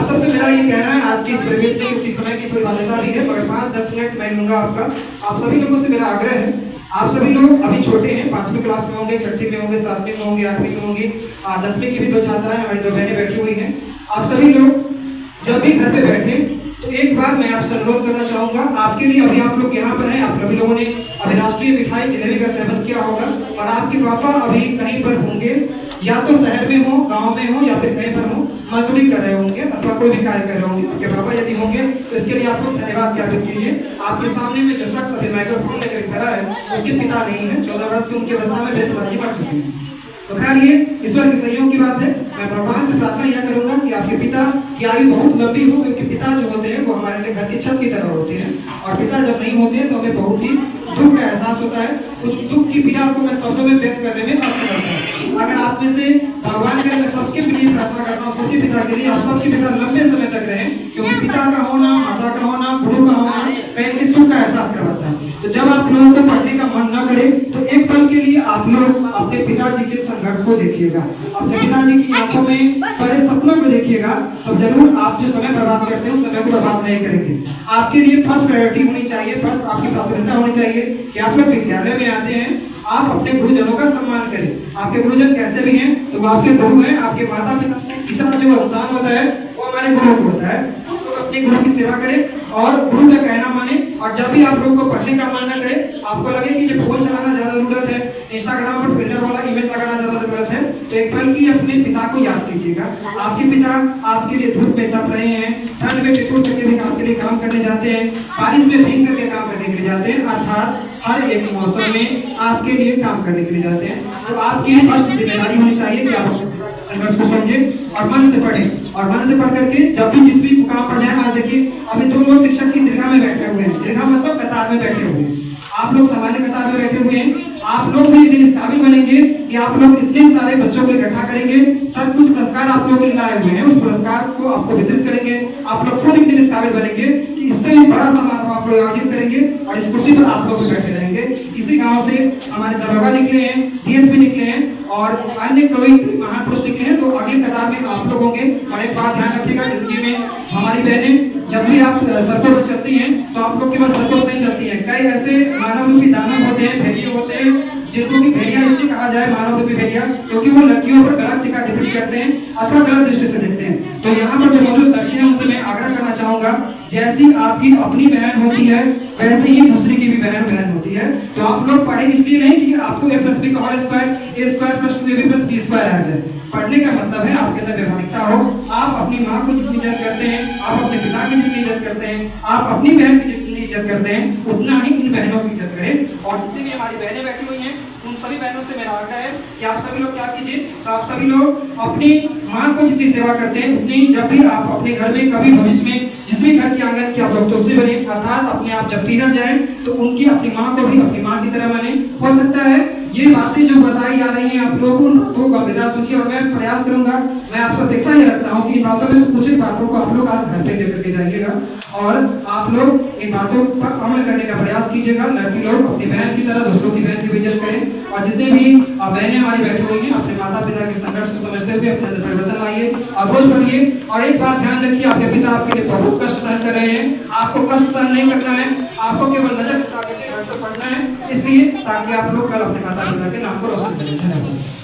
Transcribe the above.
आप सबसे मेरा ये कहना है, आज की इस परिवेश में क्योंकि समय की थोड़ी मान्यता भी है, मगर 5-10 मिनट मैं लूंगा आपका। आप सभी लोगों से मेरा आग्रह है, आप सभी लोग अभी छोटे हैं, 5वीं क्लास में होंगे, 6वीं में होंगे, 7वीं में होंगे, 8वीं में होंगे, 10वीं की भी 2 छात्राएं हमारी 2 बहनें बैठी हुई हैं। आप सभी लोग जब भी घर पे बैठे तो एक बार मैं आपसे अनुरोध करना चाहूंगा, आपके लिए अभी आप लोग यहाँ पर हैं, आप सभी लोगों ने अभी राष्ट्रीय मिठाई जलेबी का सेवन किया होगा और आपके पापा अभी कहीं पर होंगे, या तो शहर में हो, गांव में हो, या फिर कहीं पर हो, मजदूरी कर रहे होंगे अथवा कोई भी कार्य कर रहे होंगे। आपके पापा यदि होंगे तो इसके लिए आपको धन्यवाद ज्ञापित कीजिए। आपके सामने में जो शख्स अभी माइक्रोफोन लेकर खड़ा है उसके पिता नहीं है, 14 वर्ष की उनकी अवस्था में बेतुकी मर चुके हैं। तो खैर ये ईश्वर के सहयोग की बात है। मैं भगवान से प्रार्थना यह करूंगा कि आपके पिता की आयु बहुत लंबी हो, क्योंकि पिता जो होते हैं वो हमारे लिए घर की छत की तरह होते हैं और पिता जब नहीं होते हैं तो हमें बहुत ही दुख का एहसास होता है। उस दुख की पीड़ा को मैं शब्दों में व्यक्त करने में असमर्थ हूं। अगर आप में से भगवान के मैं सबके लिए प्रार्थना करता हूँ, सबके पिता के लिए, आप सबके पिता लंबे समय तक रहे, क्योंकि पिता का होना, माता का होना, गुरु का होना कहीं सुख का एहसास करवाता है। तो जब आप लोगों को पढ़ने का मन न करे तो एक पल के लिए आप लोग अपने पिताजी के संघर्ष को देखिएगा, अपने पिताजी की आंखों में बड़े सपनों को देखिएगा, तब जरूर आप जो समय बर्बाद करते हैं उस समय को बर्बाद नहीं करेंगे। आपके लिए फर्स्ट प्रायोरिटी होनी चाहिए, फर्स्ट आपकी प्राथमिकता होनी चाहिए कि आप लोग विद्यालय में आते हैं, आप अपने गुरुजनों का सम्मान करें। आपके गुरुजन कैसे भी हैं तो वो आपके गुरु हैं, आपके माता पिता। तीसरा जो स्थान होता है वो हमारे गुरु को होता है। अपने गुरु की सेवा करें और गुरु का कहना माने। और जब भी आप लोगों को पढ़ने का मन न करे, आपको लगे कि जो फोन चलाना ज्यादा जरूरत है, इंस्टाग्राम पर फिल्टर वाला इमेज लगाना ज्यादा जरूरत है, तो एक पल की अपने पिता को याद कीजिएगा। आपके पिता आपके लिए धूप में तप रहे हैं, ठंड में टिकट करके भी आपके लिए काम करने जाते हैं, बारिश में भीग करके काम करने के लिए जाते हैं, अर्थात हर एक मौसम में आपके लिए काम करने के लिए जाते हैं। तो आपकी फर्स्ट जिम्मेदारी होनी चाहिए कि आप संघर्ष को समझें और मन से पढ़ें, और मन से पढ़ करके जब भी जिस भी मुकाम पर जाए। आज देखिए अभी 2 लोग शिक्षक की दीर्घा में बैठे हुए हैं, दीर्घा मतलब कतार में बैठे हुए हैं, आप लोग सामान्य कतार में बैठे हुए हैं। आप लोग भी एक दिन इस काबिल बनेंगे कि आप लोग इतने सारे बच्चों को इकट्ठा करेंगे, सब कुछ पुरस्कार आप लोग लाए हुए हैं, उस पुरस्कार को आपको वितरित करेंगे। आप लोग खुद एक दिन इस काबिल बनेंगे कि इससे भी बड़ा समारोह आप लोग आयोजित करेंगे और इस कुर्सी पर आप लोग बैठे रहेंगे। इसी गांव से हमारे दरोगा निकले हैं, डीएसपी निकले हैं और अन्य कोई महापुरुष निकले हैं, तो अगली कतार में आप लोग होंगे। और एक बात ध्यान रखिएगा, जिंदगी में हमारी बहनें जब भी आप सड़कों पर चलती हैं तो आप लोग के पास सड़कों नहीं चलती हैं। कई ऐसे मानव रूपी दानव होते हैं, भेड़िए होते हैं, जिनको कि भेड़िया इसलिए कहा जाए मानव रूपी भेड़िया, क्योंकि वो लड़कियों पर गलत टिका टिप्पणी करते हैं अथवा गलत दृष्टि से देखते हैं। तो यहाँ पर जो मौजूद लड़कियां उनसे मैं आग्रह करना चाहूंगा, जैसी आपकी अपनी बहन होती है वैसे ही दूसरी की भी बहन होती है। तो आप लोग पढ़े इसलिए नहीं कि आपको a+b का whole square, a² + 2ab + b² आ जाए। पढ़ने का मतलब है आपके अंदर व्यवहारिकता हो, आप अपनी माँ को जितनी इज्जत करते हैं, आप अपने पिता की जितनी इज्जत करते हैं, आप अपनी बहन की जितनी इज्जत करते हैं, उतना ही इन बहनों की इज्जत करें। और जितनी भी हमारी बहनें बैठी हुई हैं उन सभी बहनों से मेरा आग्रह है कि आप सभी लोग क्या कीजिए, तो आप सभी लोग अपनी माँ को जितनी सेवा करते हैं उतनी जब भी आप अपने घर में कभी भविष्य में जिस भी घर के आंगन की आप लोग तुलसी बने, अर्थात अपने आप जब पीछे जाए तो उनकी अपनी माँ को भी अपनी माँ की तरह माने। हो सकता है ये बातें जो बताई जा रही हैं आप लोगों को गंभीरता सोचिए, और मैं प्रयास करूंगा, मैं आपसे अपेक्षा ये रखता हूँ कि इन बातों में से कुछ बातों को आप लोग आज घर पे लेकर के जाइएगा और आप लोग इन बातों पर अमल करने का प्रयास कीजिएगा। लड़की लोग अपनी बहन की तरह दूसरों की बहन की इज्जत करें और जितने भी बहनें हमारी बैठी हुई हैं अपने माता पिता के संघर्ष को समझते हुए अपने अंदर परिवर्तन लाइए और रोज पढ़िए। और एक बात ध्यान रखिए, आपके पिता आपके लिए बहुत कष्ट सहन कर रहे हैं, आपको कष्ट सहन नहीं करना है, आपको केवल नजर उठा के घर पर पढ़ना है, इसलिए ताकि आप लोग कल अपने माता पिता के नाम को रोशन करें।